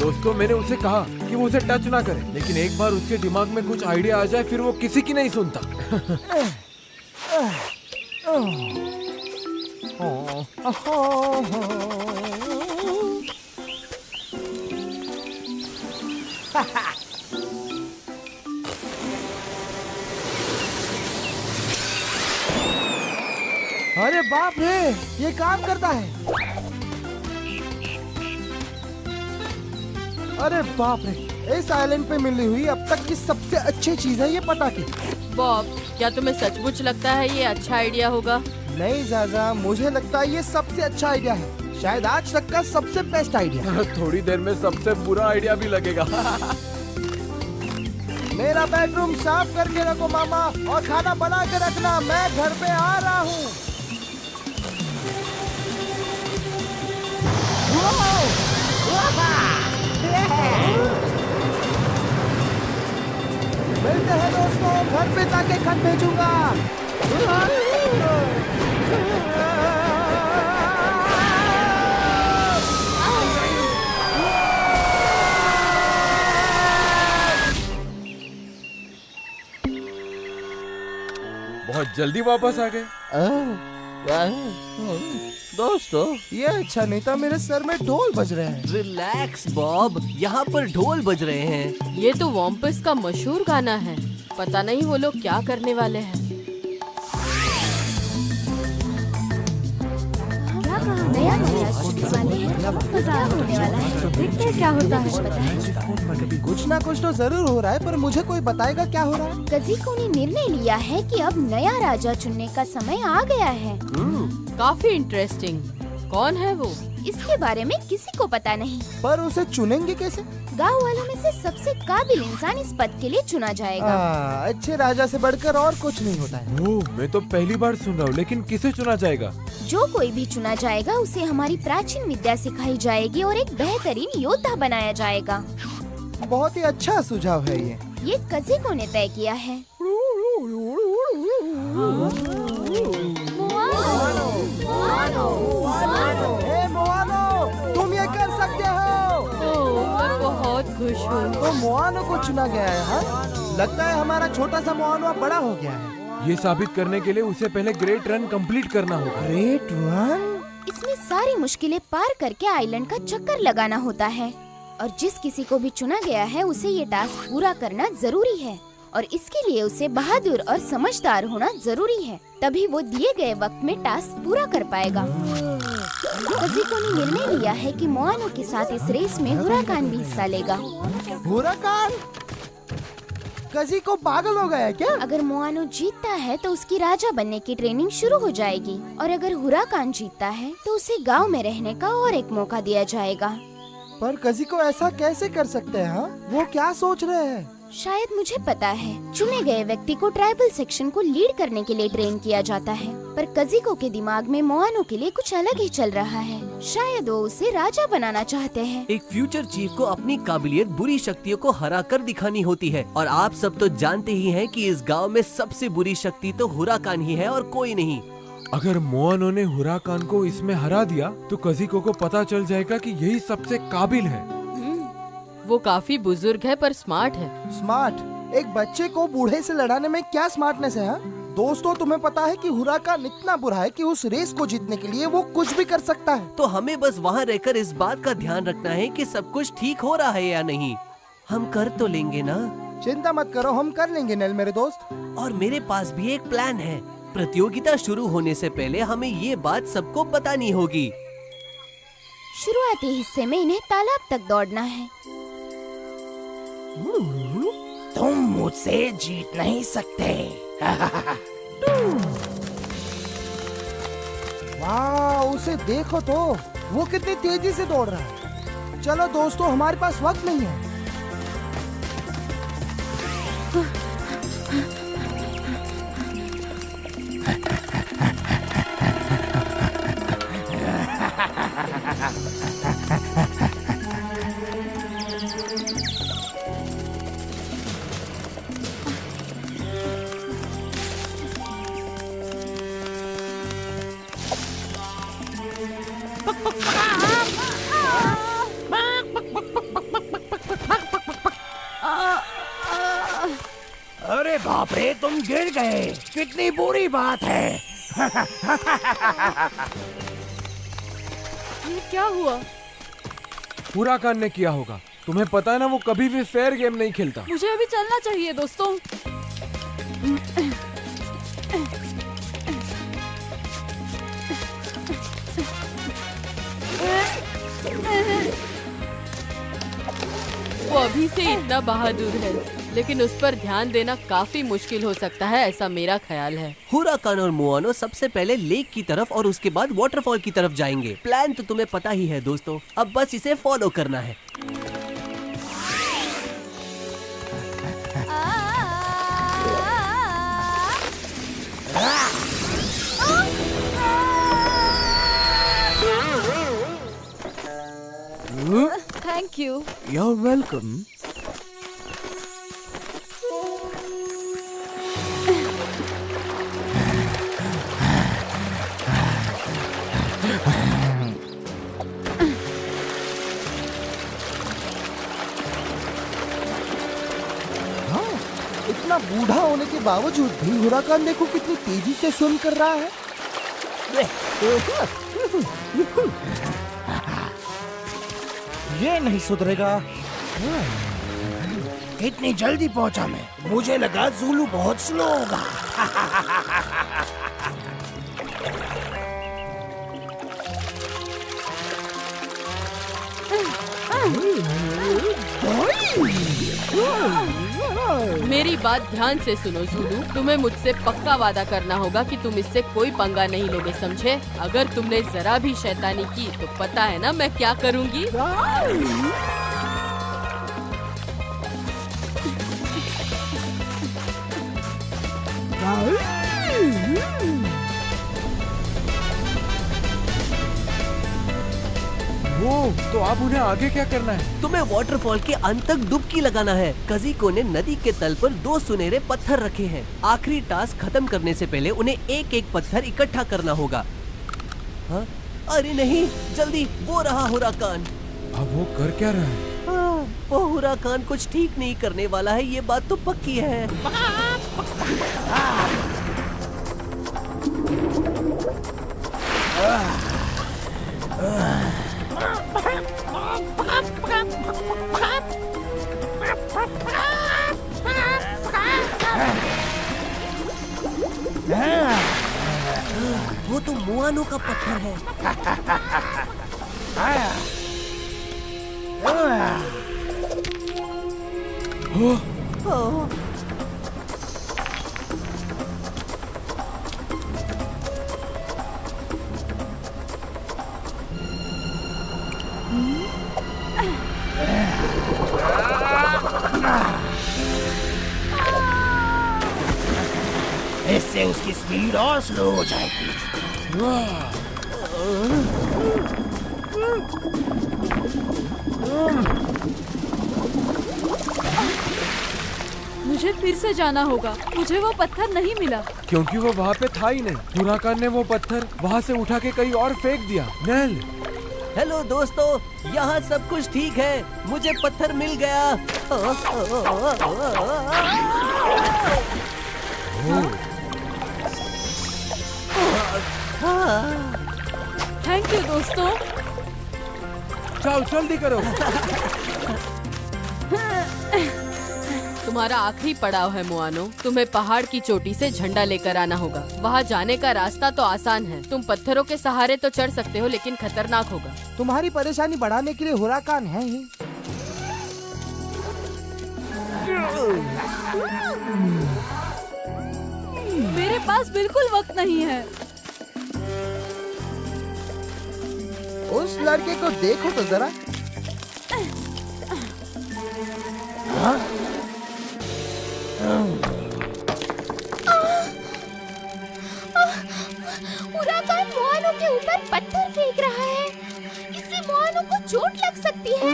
दोस्तों मैंने उसे कहा कि वो उसे टच ना करे, लेकिन एक बार उसके दिमाग में कुछ आइडिया आ जाए फिर वो किसी की नहीं सुनता। अरे बाप रे, ये काम करता है। अरे बाप रे, इस आइलैंड पे मिली हुई अब तक की सबसे अच्छी चीज है ये पटाखे। बॉब, क्या तुम्हें सचमुच लगता है ये अच्छा आइडिया होगा? नहीं ज़ाज़ा, मुझे लगता है ये सबसे अच्छा आइडिया है, शायद आज तक का सबसे बेस्ट आइडिया। थोड़ी देर में सबसे बुरा आइडिया भी लगेगा। मेरा बेडरूम साफ करके रखो मामा, और खाना बना के रखना, मैं घर पे आ रहा हूँ। मिलते हैं दोस्तों, घर पे जाके खत भेजूंगा। बहुत जल्दी वापस आ गए। दोस्तों, ये अच्छा नहीं था, मेरे सर में ढोल बज रहे हैं। रिलैक्स बॉब, यहाँ पर ढोल बज रहे हैं। ये तो वॉम्पस का मशहूर गाना है, पता नहीं वो लोग क्या करने वाले हैं। नया वाले हैं, मजा होने वाला है, देखते हैं क्या होता है। कुछ ना कुछ तो जरूर हो रहा है, पर मुझे कोई बताएगा क्या हो रहा है? कज़िको ने निर्णय लिया है कि अब नया राजा चुनने का समय आ गया है। काफी इंटरेस्टिंग। कौन है वो? इसके बारे में किसी को पता नहीं। पर उसे चुनेंगे कैसे? गांव वालों में से सबसे काबिल इंसान इस पद के लिए चुना जाएगा। अच्छे राजा से बढ़कर और कुछ नहीं होता है। ओह, मैं तो पहली बार सुन रहा हूँ, लेकिन किसे चुना जाएगा? जो कोई भी चुना जाएगा उसे हमारी प्राचीन विद्या सिखाई जाएगी और एक बेहतरीन योद्धा बनाया जाएगा। बहुत ही अच्छा सुझाव है ये कज़िको ने तय किया है। मोआनो, तुम ये कर सकते हो। मैं बहुत खुश हूँ। तो मोआनो को चुना गया है। हाँ? लगता है हमारा छोटा सा मोआनो अब बड़ा हो गया है। ये साबित करने के लिए उसे पहले ग्रेट रन कंप्लीट करना होगा। Great run? इसमें सारी मुश्किलें पार करके आइलैंड का चक्कर लगाना होता है, और जिस किसी को भी चुना गया है उसे ये टास्क पूरा करना जरूरी है, और इसके लिए उसे बहादुर और समझदार होना जरूरी है, तभी वो दिए गए वक्त में टास्क पूरा कर पाएगा। कज़िको ने निर्णय लिया है कि मोआनो के साथ इस रेस में हुराकान भी हिस्सा लेगा। हुराकान? कज़िको पागल हो गया है क्या? अगर मोआनो जीतता है तो उसकी राजा बनने की ट्रेनिंग शुरू हो जाएगी, और अगर हुराकान जीतता है तो उसे गांव में रहने का और एक मौका दिया जाएगा। पर कज़िको ऐसा कैसे कर सकते हैं? हाँ? वो क्या सोच रहे हैं? शायद मुझे पता है। चुने गए व्यक्ति को ट्राइबल सेक्शन को लीड करने के लिए ट्रेन किया जाता है, पर कज़िको के दिमाग में मोआनो के लिए कुछ अलग ही चल रहा है। शायद वो उसे राजा बनाना चाहते हैं। एक फ्यूचर चीफ को अपनी काबिलियत बुरी शक्तियों को हरा कर दिखानी होती है, और आप सब तो जानते ही हैं कि इस गांव में सबसे बुरी शक्ति तो हुराकान ही है और कोई नहीं। अगर मोआनो ने हुराकान को इसमें हरा दिया तो कज़िको को पता चल जाएगा कि यही सबसे काबिल है। वो काफी बुजुर्ग है पर स्मार्ट है। स्मार्ट? एक बच्चे को बूढ़े से लड़ाने में क्या स्मार्टनेस है? दोस्तों, तुम्हें पता है कि हुराकान इतना बुरा है कि उस रेस को जीतने के लिए वो कुछ भी कर सकता है। तो हमें बस वहाँ रहकर इस बात का ध्यान रखना है कि सब कुछ ठीक हो रहा है या नहीं। हम कर तो लेंगे ना? चिंता मत करो, हम कर लेंगे नेल मेरे दोस्त। और मेरे पास भी एक प्लान है। प्रतियोगिता शुरू होने से पहले हमें ये बात सबको बतानी होगी। शुरुआती हिस्से में इन्हें तालाब तक दौड़ना है। तुम मुझसे जीत नहीं सकते। वाह, उसे देखो तो, वो कितनी तेजी से दौड़ रहा है। चलो दोस्तों, हमारे पास वक्त नहीं है। बाप रे, तुम गिर गए, कितनी बुरी बात है। ये क्या हुआ? हुराकान ने किया होगा। तुम्हें पता है ना, वो कभी भी फेयर गेम नहीं खेलता। मुझे अभी चलना चाहिए दोस्तों। वो अभी से इतना बहादुर है, लेकिन उस पर ध्यान देना काफी मुश्किल हो सकता है, ऐसा मेरा ख्याल है। हुराकान और मोआनो सबसे पहले लेक की तरफ और उसके बाद वाटरफॉल की तरफ जाएंगे। प्लान तो तुम्हें पता ही है दोस्तों, अब बस इसे फॉलो करना है। Thank you. You're welcome. इतना बूढ़ा होने के बावजूद भी हुराकान देखो कितनी तेजी से स्विम कर रहा है। ये नहीं सुधरेगा। इतनी जल्दी पहुंचा मैं, मुझे लगा ज़ुलू बहुत स्लो होगा। मेरी बात ध्यान से सुनो ज़ुलू, तुम्हें मुझसे पक्का वादा करना होगा कि तुम इससे कोई पंगा नहीं लोगे, समझे? अगर तुमने जरा भी शैतानी की तो पता है ना मैं क्या करूँगी। वो तो अब उन्हें आगे क्या करना है? तुम्हें वाटरफॉल के अंत तक डुबकी लगाना है। कज़िको ने नदी के तल पर 2 सुनहरे पत्थर रखे हैं। आखिरी टास्क खत्म करने से पहले उन्हें एक एक पत्थर इकट्ठा करना होगा। हाँ? अरे नहीं, जल्दी, वो रहा हुराकान। अब वो कर क्या रहा है? वो हुराकान कुछ ठीक नहीं करने वाला है, ये बात तो पक्की है। वो तो मोआनो का पत्थर है। ओह, इससे उसकी स्पीड और स्लो हो जाएगी। मुझे फिर से जाना होगा, मुझे वो पत्थर नहीं मिला। क्योंकि वो वहाँ पे था ही नहीं। हुराकान ने वो पत्थर वहाँ से उठा के कहीं और फेंक दिया। नेल, हेलो दोस्तों, यहाँ सब कुछ ठीक है, मुझे पत्थर मिल गया। थैंक यू दोस्तों। चल जल्दी करो। तुम्हारा आखिरी पड़ाव है मोआनो, तुम्हें पहाड़ की चोटी से झंडा लेकर आना होगा। वहाँ जाने का रास्ता तो आसान है, तुम पत्थरों के सहारे तो चढ़ सकते हो, लेकिन खतरनाक होगा। तुम्हारी परेशानी बढ़ाने के लिए हुराकान है ही। मेरे पास बिल्कुल वक्त नहीं है। उस लड़के को देखो तो जरा। हुराकान मोआनो के ऊपर पत्थर फेंक रहा है। इससे मोआनो को चोट लग सकती है।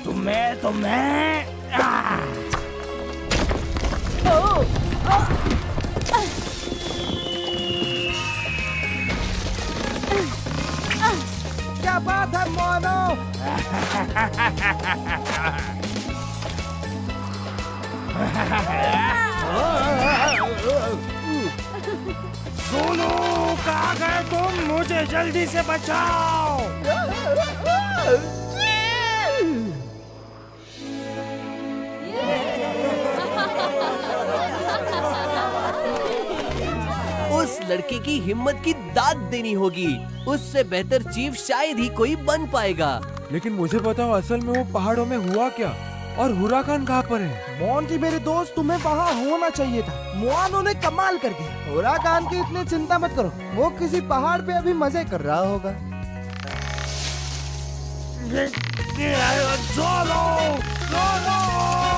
तुम्हें क्या बात है मोआनो? कहाँ गए तुम? मुझे जल्दी से बचाओ। उस लड़के की हिम्मत की दाद देनी होगी। उससे बेहतर चीफ शायद ही कोई बन पाएगा। लेकिन मुझे बताओ असल में वो पहाड़ों में हुआ क्या और हुराकान कहाँ पर है? मोंटी मेरे दोस्त, तुम्हें वहाँ होना चाहिए था। मुआनो ने कमाल कर दिया। हुराकान की इतनी चिंता मत करो, वो किसी पहाड़ पे अभी मजे कर रहा होगा। जोलो, जोलो।